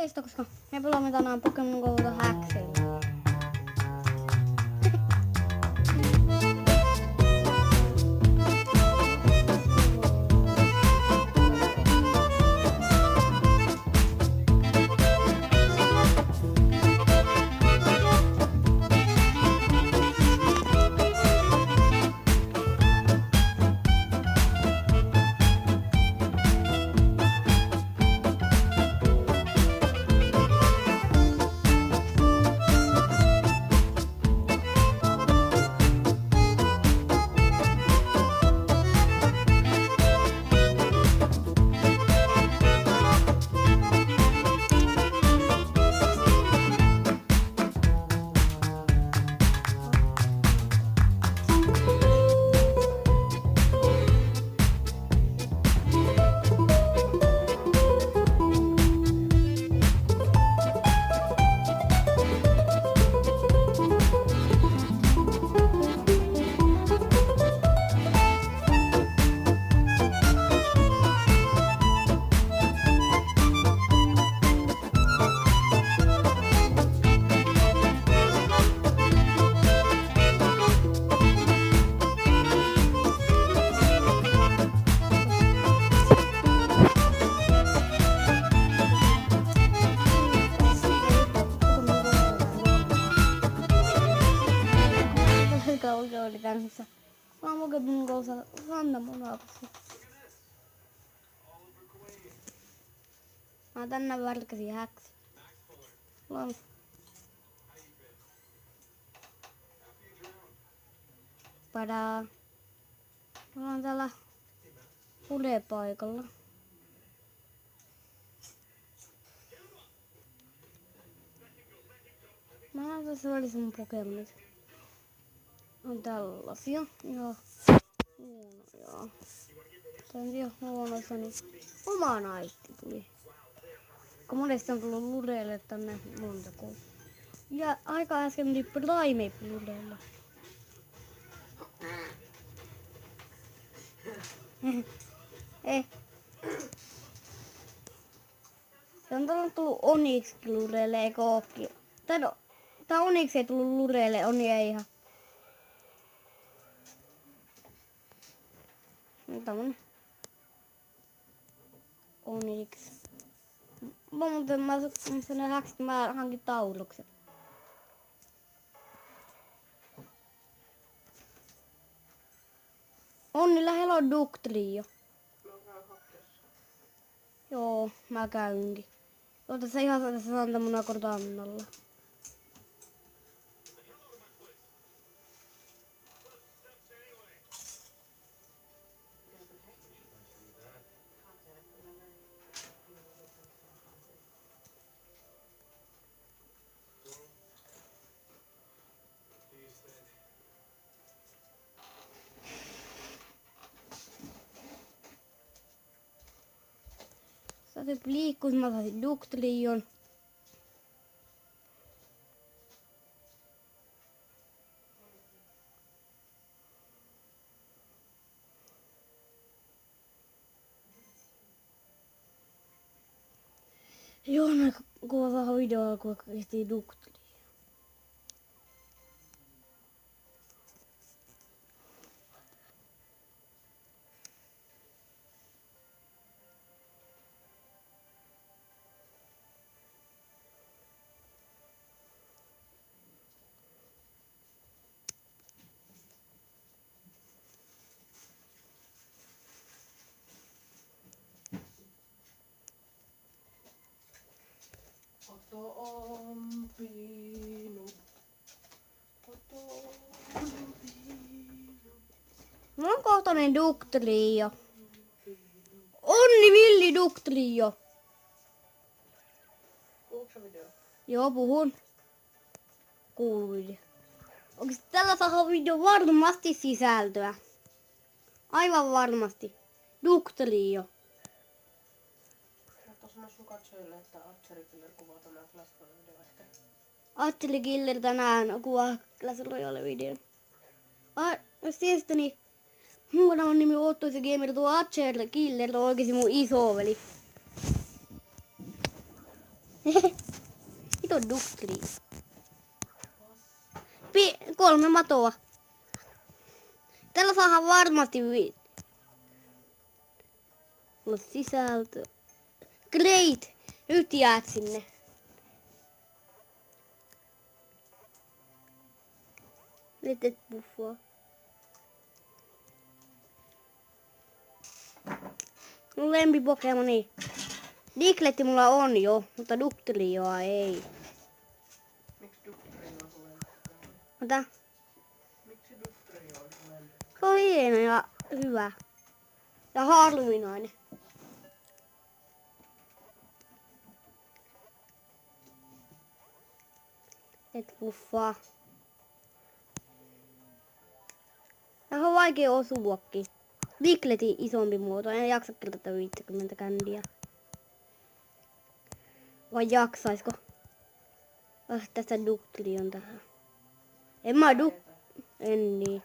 Teistä, koska me pelaamme tänään Pokemon Gota Häksillä. Oli kanssa. Mä oon Pokemon Gossa Santa Monakassa. Mä oon tänään värkäsin häksi. Padaa. Mä oon täällä ulepaikalla. Mä näen tässä välissä mun Pokemonit. On tällaisia. Ja huonoja. Tän tiedä huonoissa, niin oma naitti tuli. Kun monesti on tullut Ludeelle tänne montako. Ja aika äsken meni Primeape Ludeelle. Se on tullut Onix Ludeelle, eikö ookin? Tää Onix ei tullut Ludeelle, Oni ei ihan. Tämmönen Onix. Mä hankin tauluksen. Onni lähellä on Ductrio. Joo, mä käynkin. Oon tässä ihan tässä Santa Monaco rannalla. Se liikkuisi, mä saisin Ductrion. Joo, mä kuvataan videoa, kun kehtii Ductrio. Mulla on kohtainen Ductrio. Onni villi Ductrio. Kuuluuko video? Joo, puhun. Kuuluu video. Oikeesti tällä saa video varmasti sisältöä. Aivan varmasti. Ductrio. Tuossa mä sun katsojille, että Archery Killer kuvaa tänään Clash Royale video ehkä. Archery Killer tänään kuvaa Clash Royale videon. Jos tiesit, niin mun on nimi Otto se Gamer, tuo Archery Killer on oikeesti mun isoveli. Ito duktri. 3 matoa. Tällä saadaan varmasti sisältö. Great! Nyt jäät sinne. Nyt et buffaa. Mun lempipokemoni. Diglett mulla on jo, mutta Dugtrioa ei. Miksi Dugtrio on sun lempipokemoni? Ota. Miksi Dugtrio on sun lempipokemoni? Se on hieno ja hyvä. Ja harvinainen. Et buffaa. Tähän on vaikea osuakin. Diglettin isompi muoto. En jaksa kirjoittaa 50 kändiä. Vai jaksaisko? Tästä Dugtrion tähän. En mä En niin.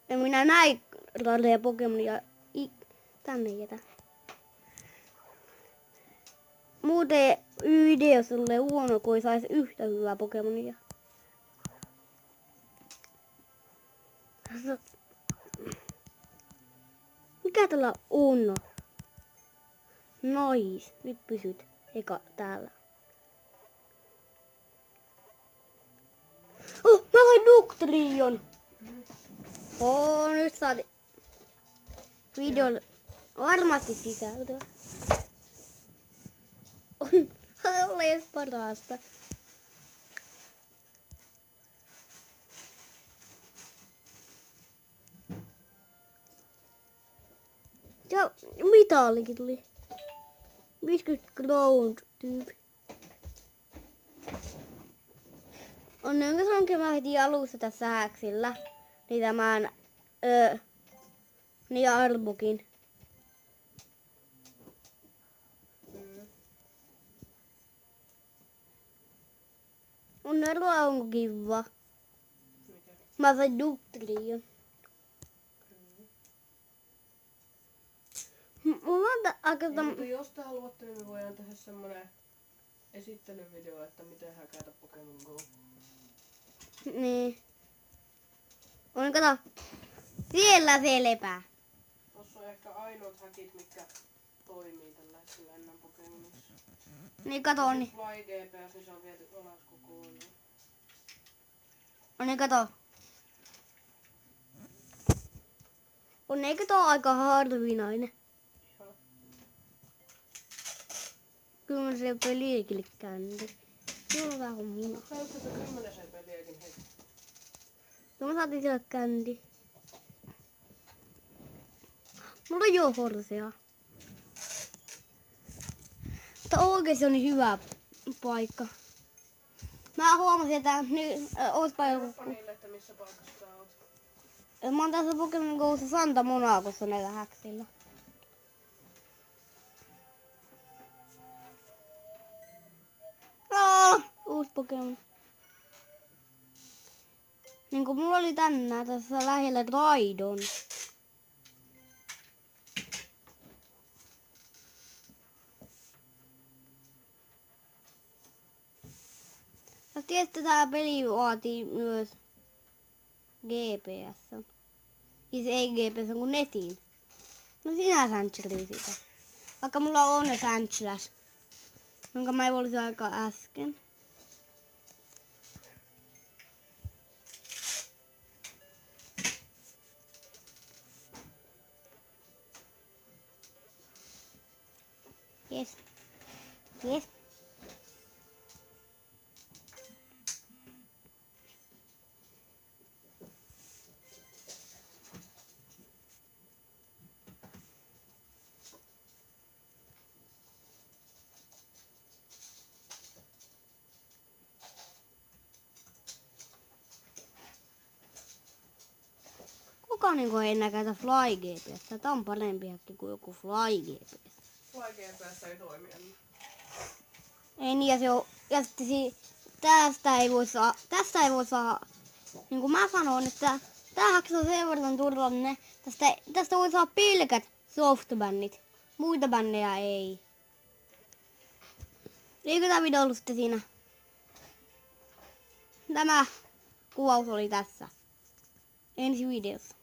En minä näin rareja Pokemonia. Tänne jätä. Muuten YD on sulle huono, kun ei saisi yhtä hyvää Pokemonia. Mikä tällä on? Nois. Nyt pysyt. Eka täällä. Oh, mä sain Dugtrion. Nyt saatiin videolle varmasti sisältöä. Oles parasta. Ja mitallikin tuli. 50 ground tyyppi. Onnenko se onkin mä heti alussa tässä häksillä. Niin tämän niin Arbukin. Onnenko onko kiva. Mä sain Dugtrion. Mulla on aika Jos te haluatte, niin me voidaan tehdä semmonen esittelyvideo, että miten häkätä Pokemon Go. Niin. On kato. Siellä se lepää. Tossa on ehkä ainoat häkit, mitkä toimii tällä hetkellä ennen Pokemonissa. Niin kato niin. Fly GPS, niin se on viety alas kokonaan. On niin kato. On eikö tää aika harvinainen? Ihan. Kyllä se peliäkin kääntyy. Mulla on vähän minä. Käytkö se 10 peliäkin heti? Kyllä mä saatiin siellä kändi. Mulla on jo horsea. Mutta oikeesti on niin hyvä paikka. Mä huomasin, että nyt ootpa joku. Kerropa niille, että missä paikassa sä oot. Mä oon tässä Pokemon Go'ssa Santa Monacossa näillä häksillä. Uusi Pokemon. Niinku mulla oli tänään tässä lähellä Raidon. Ja tietysti tää peli vaatii myös GPS. Siis ei GPS kun netin. No sinä Sanchez sitä. Vaikka mulla on Sanchez. Jonka mä olisin aika äsken. Yes. Yes. Kukaan niinku ei enää käytä Fly GPS. Tää on parempi häkki kuin joku Fly GPS. Fly GPS ei toimi enää. Ei niin, ja se on, ja sitten tästä ei voi saa, niin kuin mä sanon, että tämähän on sen verran turvallinen, tästä voi saa pelkät softbännit, muita bännejä ei. Eikö tämä video ollut sitten siinä? Tämä kuvaus oli tässä. Ensi videossa.